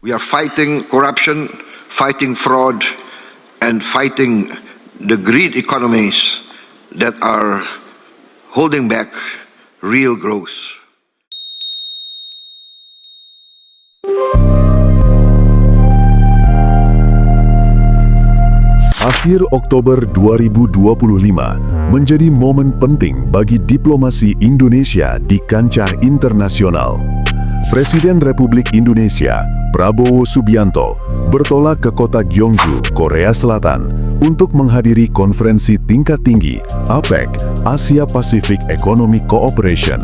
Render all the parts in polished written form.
We are fighting corruption, fighting fraud, and fighting the greed economies that are holding back real growth. Akhir Oktober 2025 menjadi momen penting bagi diplomasi Indonesia di kancah internasional. Presiden Republik Indonesia, Prabowo Subianto, bertolak ke kota Gyeongju, Korea Selatan untuk menghadiri konferensi tingkat tinggi APEC, Asia Pacific Economic Cooperation.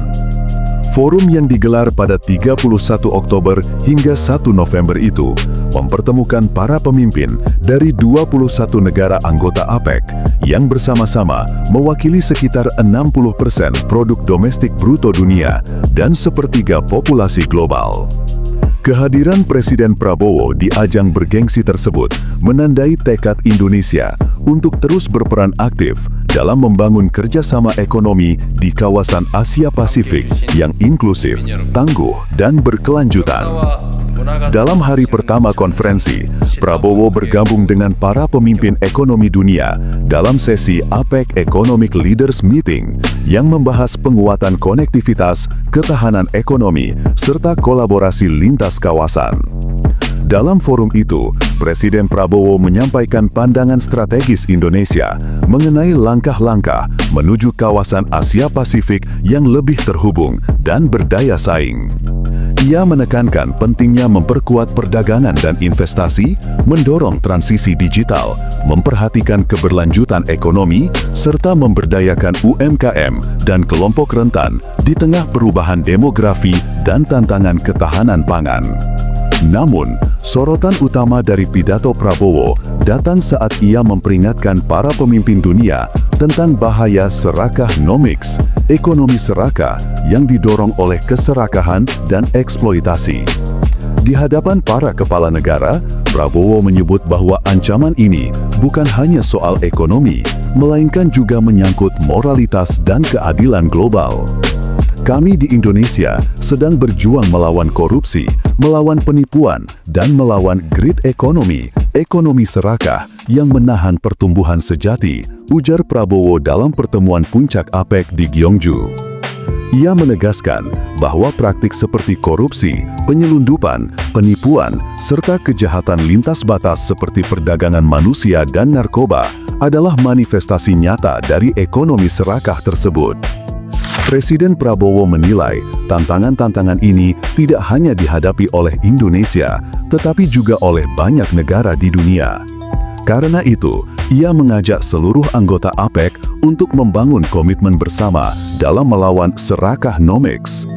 Forum yang digelar pada 31 Oktober hingga 1 November itu mempertemukan para pemimpin dari 21 negara anggota APEC yang bersama-sama mewakili sekitar 60% produk domestik bruto dunia dan sepertiga populasi global. Kehadiran Presiden Prabowo di ajang bergengsi tersebut menandai tekad Indonesia untuk terus berperan aktif dalam membangun kerjasama ekonomi di kawasan Asia Pasifik yang inklusif, tangguh, dan berkelanjutan. Dalam hari pertama konferensi, Prabowo bergabung dengan para pemimpin ekonomi dunia dalam sesi APEC Economic Leaders Meeting yang membahas penguatan konektivitas, ketahanan ekonomi, serta kolaborasi lintas kawasan. Dalam forum itu, Presiden Prabowo menyampaikan pandangan strategis Indonesia mengenai langkah-langkah menuju kawasan Asia Pasifik yang lebih terhubung dan berdaya saing. Ia menekankan pentingnya memperkuat perdagangan dan investasi, mendorong transisi digital, memperhatikan keberlanjutan ekonomi, serta memberdayakan UMKM dan kelompok rentan di tengah perubahan demografi dan tantangan ketahanan pangan. Namun, sorotan utama dari pidato Prabowo datang saat ia memperingatkan para pemimpin dunia tentang bahaya serakahnomics, ekonomi serakah yang didorong oleh keserakahan dan eksploitasi. Di hadapan para kepala negara, Prabowo menyebut bahwa ancaman ini bukan hanya soal ekonomi, melainkan juga menyangkut moralitas dan keadilan global. Kami di Indonesia sedang berjuang melawan korupsi, melawan penipuan, dan melawan greed economy, ekonomi serakah yang menahan pertumbuhan sejati, ujar Prabowo dalam pertemuan puncak APEC di Gyeongju. Ia menegaskan bahwa praktik seperti korupsi, penyelundupan, penipuan, serta kejahatan lintas batas seperti perdagangan manusia dan narkoba adalah manifestasi nyata dari ekonomi serakah tersebut. Presiden Prabowo menilai tantangan-tantangan ini tidak hanya dihadapi oleh Indonesia, tetapi juga oleh banyak negara di dunia. Karena itu, ia mengajak seluruh anggota APEC untuk membangun komitmen bersama dalam melawan serakahnomics.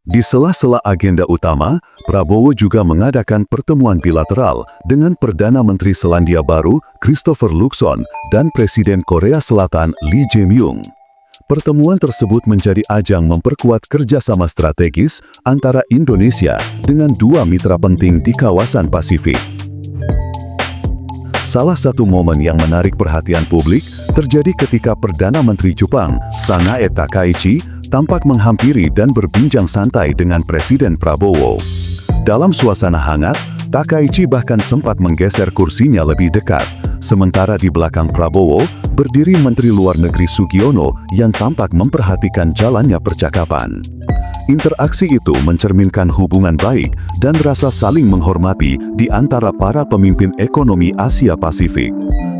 Di sela-sela agenda utama, Prabowo juga mengadakan pertemuan bilateral dengan Perdana Menteri Selandia Baru, Christopher Luxon, dan Presiden Korea Selatan, Lee Jae-myung. Pertemuan tersebut menjadi ajang memperkuat kerjasama strategis antara Indonesia dengan dua mitra penting di kawasan Pasifik. Salah satu momen yang menarik perhatian publik terjadi ketika Perdana Menteri Jepang, Sanae Takaichi, tampak menghampiri dan berbincang santai dengan Presiden Prabowo. Dalam suasana hangat, Takaichi bahkan sempat menggeser kursinya lebih dekat, sementara di belakang Prabowo berdiri Menteri Luar Negeri Sugiono yang tampak memperhatikan jalannya percakapan. Interaksi itu mencerminkan hubungan baik dan rasa saling menghormati di antara para pemimpin ekonomi Asia Pasifik.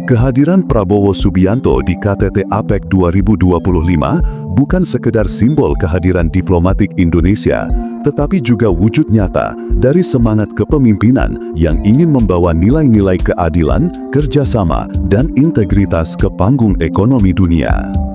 Kehadiran Prabowo Subianto di KTT APEC 2025 bukan sekedar simbol kehadiran diplomatik Indonesia, tetapi juga wujud nyata dari semangat kepemimpinan yang ingin membawa nilai-nilai keadilan, kerjasama, dan integritas ke panggung ekonomi dunia.